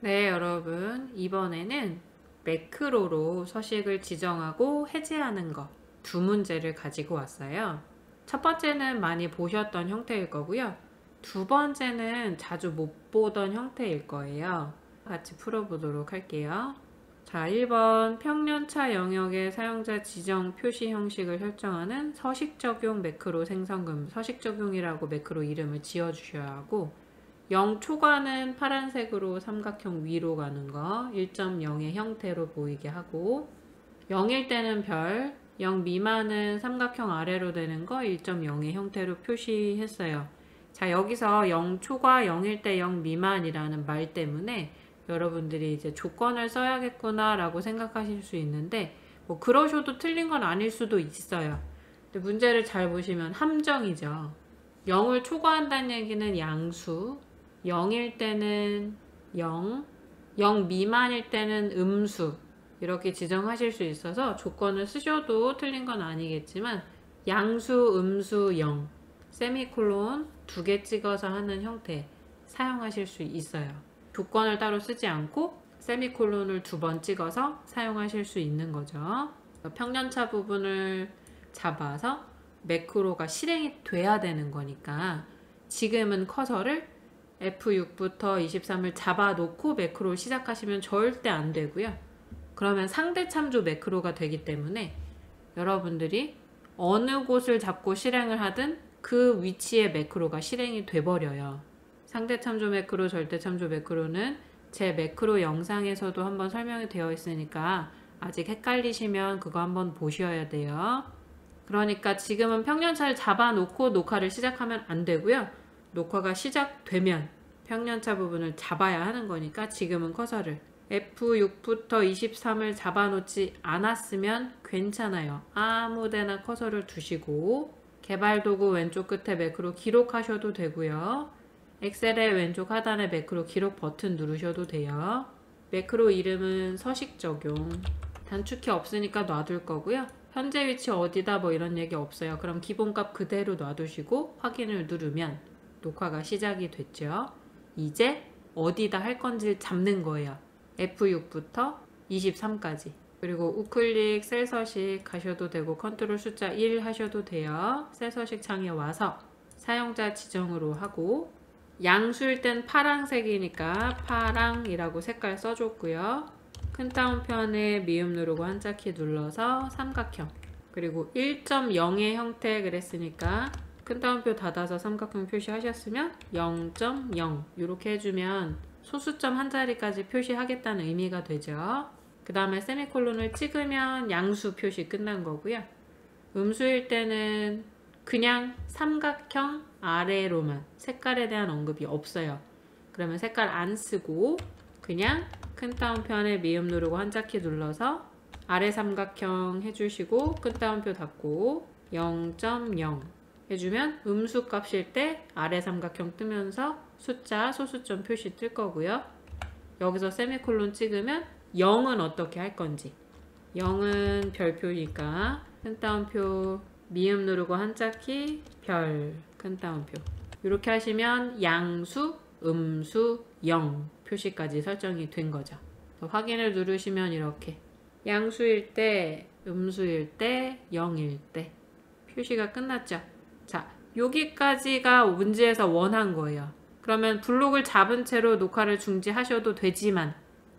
네, 여러분. 이번에는 매크로로 서식을 지정하고 해제하는 것 두 문제를 가지고 왔어요. 첫 번째는 많이 보셨던 형태일 거고요. 두 번째는 자주 못 보던 형태일 거예요. 같이 풀어보도록 할게요. 자, 1번 평년차 영역의 사용자 지정 표시 형식을 설정하는 서식 적용 매크로 생성금. 서식 적용이라고 매크로 이름을 지어주셔야 하고, 0 초과는 파란색으로 삼각형 위로 가는 거 1.0의 형태로 보이게 하고, 0일 때는 별, 0 미만은 삼각형 아래로 되는 거 1.0의 형태로 표시했어요. 자, 여기서 0 초과 0일 때 0 미만이라는 말 때문에 여러분들이 이제 조건을 써야겠구나 라고 생각하실 수 있는데, 뭐 그러셔도 틀린 건 아닐 수도 있어요. 근데 문제를 잘 보시면 함정이죠. 0을 초과한다는 얘기는 양수, 0일 때는 0, 0 미만일 때는 음수, 이렇게 지정하실 수 있어서 조건을 쓰셔도 틀린 건 아니겠지만, 양수, 음수, 0, 세미콜론 두 개 찍어서 하는 형태 사용하실 수 있어요. 조건을 따로 쓰지 않고 세미콜론을 두 번 찍어서 사용하실 수 있는 거죠. 평년차 부분을 잡아서 매크로가 실행이 돼야 되는 거니까 지금은 커서를 F6부터 23을 잡아놓고 매크로 시작하시면 절대 안 되고요. 그러면 상대 참조 매크로가 되기 때문에 여러분들이 어느 곳을 잡고 실행을 하든 그 위치에 매크로가 실행이 돼버려요. 상대 참조 매크로, 절대 참조 매크로는 제 매크로 영상에서도 한번 설명이 되어 있으니까 아직 헷갈리시면 그거 한번 보셔야 돼요. 그러니까 지금은 평년차를 잡아놓고 녹화를 시작하면 안 되고요. 녹화가 시작되면 평년차 부분을 잡아야 하는 거니까 지금은 커서를 F6부터 23을 잡아놓지 않았으면 괜찮아요. 아무데나 커서를 두시고 개발도구 왼쪽 끝에 매크로 기록하셔도 되고요. 엑셀의 왼쪽 하단에 매크로 기록 버튼 누르셔도 돼요. 매크로 이름은 서식 적용. 단축키 없으니까 놔둘 거고요. 현재 위치 어디다 뭐 이런 얘기 없어요. 그럼 기본값 그대로 놔두시고 확인을 누르면 녹화가 시작이 됐죠. 이제 어디다 할 건지 잡는 거예요. F6부터 23까지. 그리고 우클릭 셀 서식 하셔도 되고 컨트롤 숫자 1 하셔도 돼요. 셀 서식 창에 와서 사용자 지정으로 하고, 양수일 땐 파란색이니까 파랑이라고 색깔 써줬고요. 큰 따옴편에 미음 누르고 한자키 눌러서 삼각형, 그리고 1.0의 형태 그랬으니까 큰 따옴표 닫아서 삼각형 표시하셨으면 0.0 이렇게 해주면 소수점 한 자리까지 표시하겠다는 의미가 되죠. 그 다음에 세미콜론을 찍으면 양수 표시 끝난 거고요. 음수일 때는 그냥 삼각형 아래로만, 색깔에 대한 언급이 없어요. 그러면 색깔 안 쓰고 그냥 큰 따옴편에 미음 누르고 한자키 눌러서 아래 삼각형 해주시고 큰 따옴표 닫고 0.0 해주면 음수 값일 때 아래 삼각형 뜨면서 숫자 소수점 표시 뜰 거고요. 여기서 세미콜론 찍으면 0은 어떻게 할 건지, 0은 별표니까 큰 따옴표 미음 누르고 한자키 별 큰 따옴표 이렇게 하시면 양수, 음수, 0 표시까지 설정이 된 거죠. 확인을 누르시면 이렇게 양수일 때, 음수일 때, 0일 때 표시가 끝났죠. 자, 여기까지가 문제에서 원한 거예요. 그러면 블록을 잡은 채로 녹화를 중지하셔도 되지만,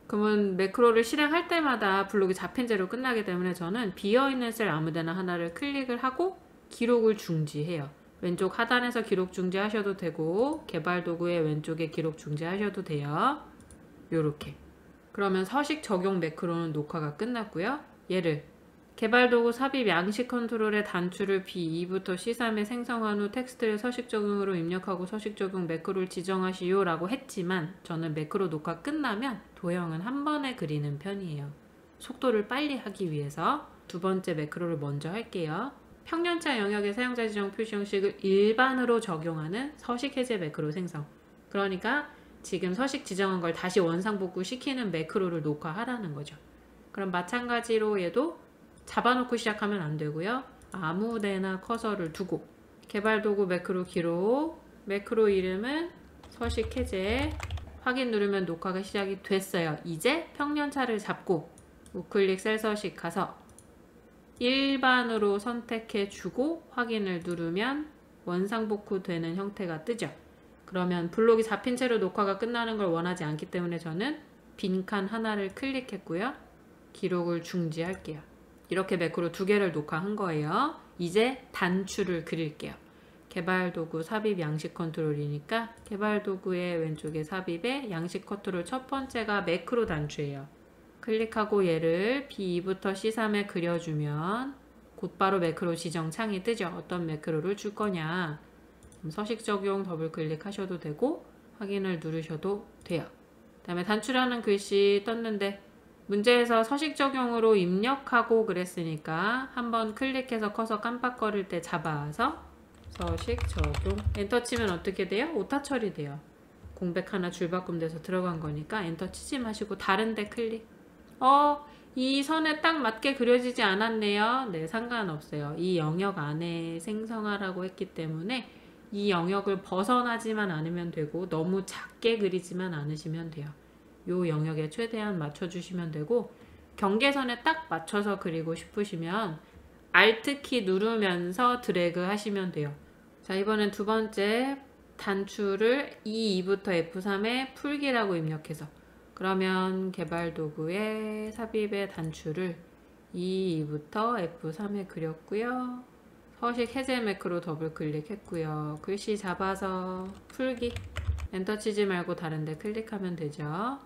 그러면 매크로를 실행할 때마다 블록이 잡힌 채로 끝나기 때문에 저는 비어있는 셀 아무데나 하나를 클릭을 하고 기록을 중지해요. 왼쪽 하단에서 기록 중지하셔도 되고 개발 도구의 왼쪽에 기록 중지하셔도 돼요. 요렇게. 그러면 서식 적용 매크로는 녹화가 끝났고요. 얘를 개발 도구 삽입 양식 컨트롤의 단추를 B2부터 C3에 생성한 후 텍스트를 서식 적용으로 입력하고 서식 적용 매크로를 지정하시오 라고 했지만, 저는 매크로 녹화 끝나면 도형은 한 번에 그리는 편이에요. 속도를 빨리 하기 위해서 두 번째 매크로를 먼저 할게요. 평년차 영역의 사용자 지정 표시 형식을 일반으로 적용하는 서식 해제 매크로 생성. 그러니까 지금 서식 지정한 걸 다시 원상복구 시키는 매크로를 녹화하라는 거죠. 그럼 마찬가지로 얘도 잡아놓고 시작하면 안 되고요. 아무데나 커서를 두고 개발 도구 매크로 기록, 매크로 이름은 서식 해제, 확인 누르면 녹화가 시작이 됐어요. 이제 평년차를 잡고 우클릭 셀 서식 가서 일반으로 선택해 주고 확인을 누르면 원상복구 되는 형태가 뜨죠. 그러면 블록이 잡힌 채로 녹화가 끝나는 걸 원하지 않기 때문에 저는 빈칸 하나를 클릭했고요. 기록을 중지할게요. 이렇게 매크로 2개를 녹화한 거예요. 이제 단추를 그릴게요. 개발도구 삽입 양식 컨트롤이니까 개발도구의 왼쪽에 삽입에 양식 컨트롤 첫 번째가 매크로 단추예요. 클릭하고 얘를 B2부터 C3에 그려주면 곧바로 매크로 지정 창이 뜨죠. 어떤 매크로를 줄 거냐. 서식 적용 더블 클릭하셔도 되고 확인을 누르셔도 돼요. 그 다음에 단추라는 글씨 떴는데 문제에서 서식 적용으로 입력하고 그랬으니까 한번 클릭해서 커서 깜빡거릴 때 잡아서 서식 적용 엔터 치면 어떻게 돼요? 오타 처리돼요. 공백 하나 줄바꿈 돼서 들어간 거니까 엔터 치지 마시고 다른 데 클릭. 이 선에 딱 맞게 그려지지 않았네요. 네, 상관없어요. 이 영역 안에 생성하라고 했기 때문에 이 영역을 벗어나지만 않으면 되고 너무 작게 그리지만 않으시면 돼요. 요 영역에 최대한 맞춰주시면 되고 경계선에 딱 맞춰서 그리고 싶으시면 Alt키 누르면서 드래그 하시면 돼요. 자, 이번엔 두 번째 단추를 E2부터 F3에 풀기라고 입력해서 그러면 개발도구의 삽입의 단추를 E2부터 F3에 그렸고요. 서식 해제 매크로 더블 클릭했고요. 글씨 잡아서 풀기 엔터 치지 말고 다른 데 클릭하면 되죠.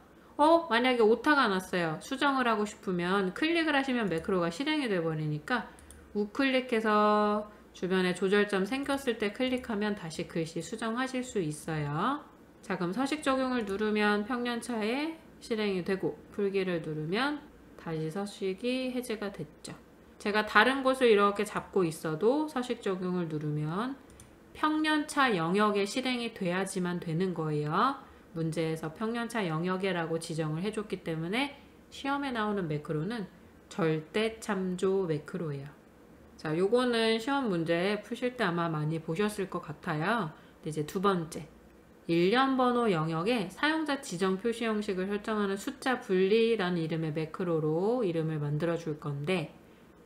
만약에 오타가 났어요. 수정을 하고 싶으면 클릭을 하시면 매크로가 실행이 돼 버리니까 우클릭해서 주변에 조절점 생겼을 때 클릭하면 다시 글씨 수정하실 수 있어요. 자, 그럼 서식 적용을 누르면 평년차에 실행이 되고 풀기를 누르면 다시 서식이 해제가 됐죠. 제가 다른 곳을 이렇게 잡고 있어도 서식 적용을 누르면 평년차 영역에 실행이 돼야지만 되는 거예요. 문제에서 평년차 영역에라고 지정을 해줬기 때문에 시험에 나오는 매크로는 절대 참조 매크로예요. 자, 요거는 시험 문제 푸실 때 아마 많이 보셨을 것 같아요. 근데 이제 두 번째, 일련 번호 영역에 사용자 지정 표시 형식을 설정하는 숫자 분리라는 이름의 매크로로 이름을 만들어 줄 건데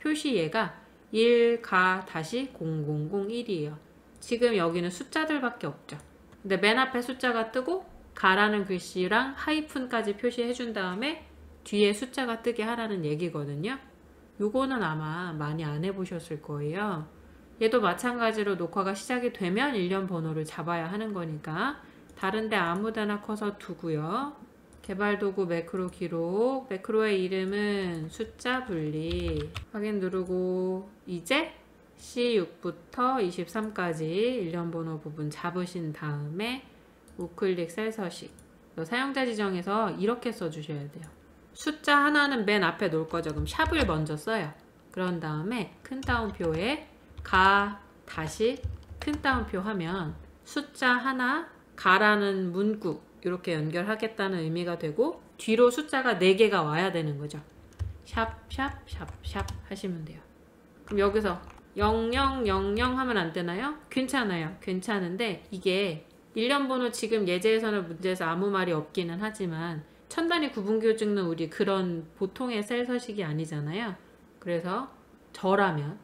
표시예가 1가-0001이에요. 지금 여기는 숫자들밖에 없죠. 근데 맨 앞에 숫자가 뜨고 가라는 글씨랑 하이픈까지 표시해 준 다음에 뒤에 숫자가 뜨게 하라는 얘기거든요. 요거는 아마 많이 안 해보셨을 거예요. 얘도 마찬가지로 녹화가 시작이 되면 일련 번호를 잡아야 하는 거니까 다른데 아무데나 커서 두고요. 개발도구 매크로 기록, 매크로의 이름은 숫자 분리 확인 누르고 이제 C6부터 23까지 일련 번호 부분 잡으신 다음에 우클릭 셀 서식 사용자 지정에서 이렇게 써주셔야 돼요. 숫자 하나는 맨 앞에 놓을 거죠. 그럼 샵을 먼저 써요. 그런 다음에 큰 따옴표에 가 다시 큰 따옴표 하면 숫자 하나 가라는 문구 이렇게 연결하겠다는 의미가 되고 뒤로 숫자가 4개가 와야 되는 거죠. 샵 샵 샵 샵 하시면 돼요. 그럼 여기서 0000 하면 안 되나요? 괜찮아요. 괜찮은데 이게 일련 번호 지금 예제에서는 문제에서 아무 말이 없기는 하지만 천 단위 구분기호 찍는 우리 그런 보통의 셀 서식이 아니잖아요. 그래서 저라면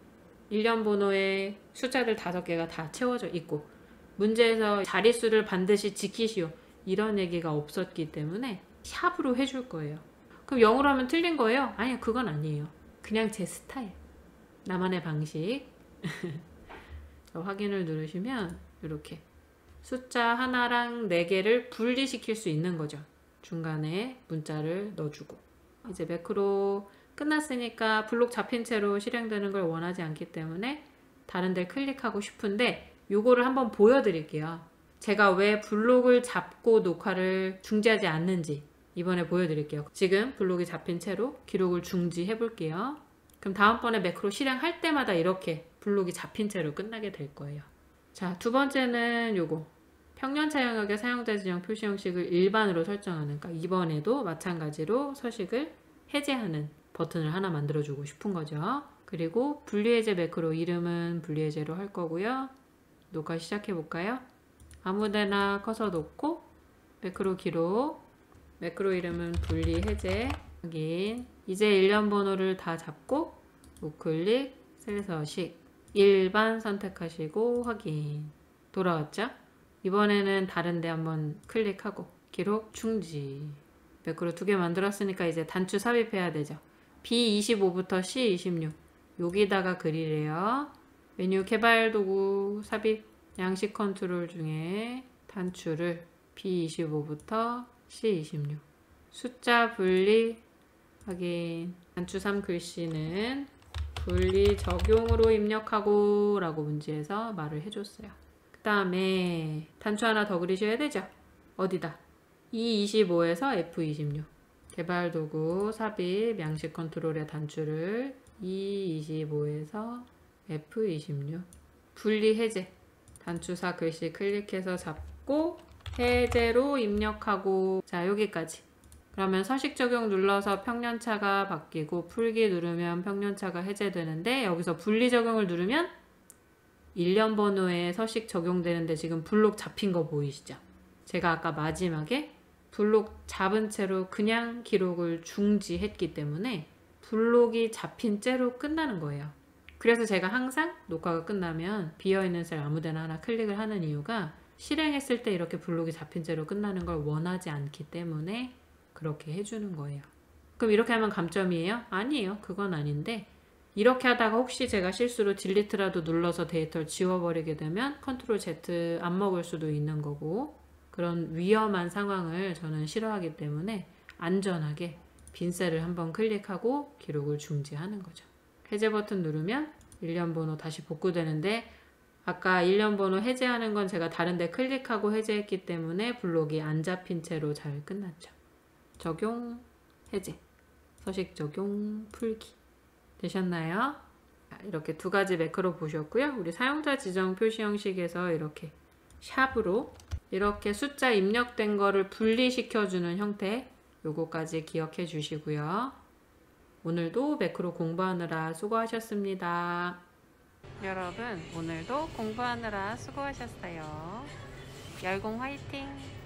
일련 번호에 숫자들 5개가 다 채워져 있고 문제에서 자릿수를 반드시 지키시오 이런 얘기가 없었기 때문에 샵으로 해줄 거예요. 그럼 0으로 하면 틀린 거예요? 아니요, 그건 아니에요. 그냥 제 스타일, 나만의 방식. 확인을 누르시면 이렇게 숫자 하나랑 4개를 분리시킬 수 있는 거죠. 중간에 문자를 넣어주고 이제 매크로 끝났으니까 블록 잡힌 채로 실행되는 걸 원하지 않기 때문에 다른 데 클릭하고 싶은데 요거를 한번 보여드릴게요. 제가 왜 블록을 잡고 녹화를 중지하지 않는지 이번에 보여드릴게요. 지금 블록이 잡힌 채로 기록을 중지해 볼게요. 그럼 다음번에 매크로 실행할 때마다 이렇게 블록이 잡힌 채로 끝나게 될 거예요. 자, 두 번째는 요거 평년차 영역의 사용자 지정 표시 형식을 일반으로 설정하는, 그러니까 이번에도 마찬가지로 서식을 해제하는 버튼을 하나 만들어 주고 싶은 거죠. 그리고 분리해제 매크로 이름은 분리해제로 할 거고요. 녹화 시작해 볼까요? 아무데나 커서 놓고 매크로 기록, 매크로 이름은 분리 해제, 확인. 이제 일련 번호를 다 잡고 우클릭, 셀 서식, 일반 선택하시고 확인. 돌아왔죠? 이번에는 다른데 한번 클릭하고 기록 중지. 매크로 2개 만들었으니까 이제 단추 삽입해야 되죠. B25부터 C26 여기다가 그리래요. 메뉴 개발 도구 삽입 양식 컨트롤 중에 단추를 B25부터 C26 숫자 분리 확인. 단추 3 글씨는 분리 적용으로 입력하고 라고 문제에서 말을 해줬어요. 그 다음에 단추 하나 더 그리셔야 되죠. 어디다? E25에서 F26 개발 도구 삽입 양식 컨트롤의 단추를 E25에서 F26 분리 해제 단추 4 글씨 클릭해서 잡고 해제로 입력하고. 자, 여기까지. 그러면 서식 적용 눌러서 평년차가 바뀌고 풀기 누르면 평년차가 해제되는데, 여기서 분리 적용을 누르면 일련 번호에 서식 적용되는데 지금 블록 잡힌 거 보이시죠? 제가 아까 마지막에 블록 잡은 채로 그냥 기록을 중지했기 때문에 블록이 잡힌 채로 끝나는 거예요. 그래서 제가 항상 녹화가 끝나면 비어있는 셀 아무데나 하나 클릭을 하는 이유가 실행했을 때 이렇게 블록이 잡힌 채로 끝나는 걸 원하지 않기 때문에 그렇게 해주는 거예요. 그럼 이렇게 하면 감점이에요? 아니에요. 그건 아닌데, 이렇게 하다가 혹시 제가 실수로 딜리트라도 눌러서 데이터를 지워버리게 되면 컨트롤 Z 안 먹을 수도 있는 거고, 그런 위험한 상황을 저는 싫어하기 때문에 안전하게 빈 셀을 한번 클릭하고 기록을 중지하는 거죠. 해제 버튼 누르면 일련 번호 다시 복구되는데, 아까 일련 번호 해제하는 건 제가 다른 데 클릭하고 해제했기 때문에 블록이 안 잡힌 채로 잘 끝났죠. 적용, 해제, 서식 적용, 풀기. 되셨나요? 이렇게 2가지 매크로 보셨고요. 우리 사용자 지정 표시 형식에서 이렇게 샵으로 이렇게 숫자 입력된 거를 분리시켜주는 형태, 요거까지 기억해 주시고요. 오늘도 매크로 공부하느라 수고하셨습니다. 여러분, 오늘도 공부하느라 수고하셨어요. 열공 화이팅!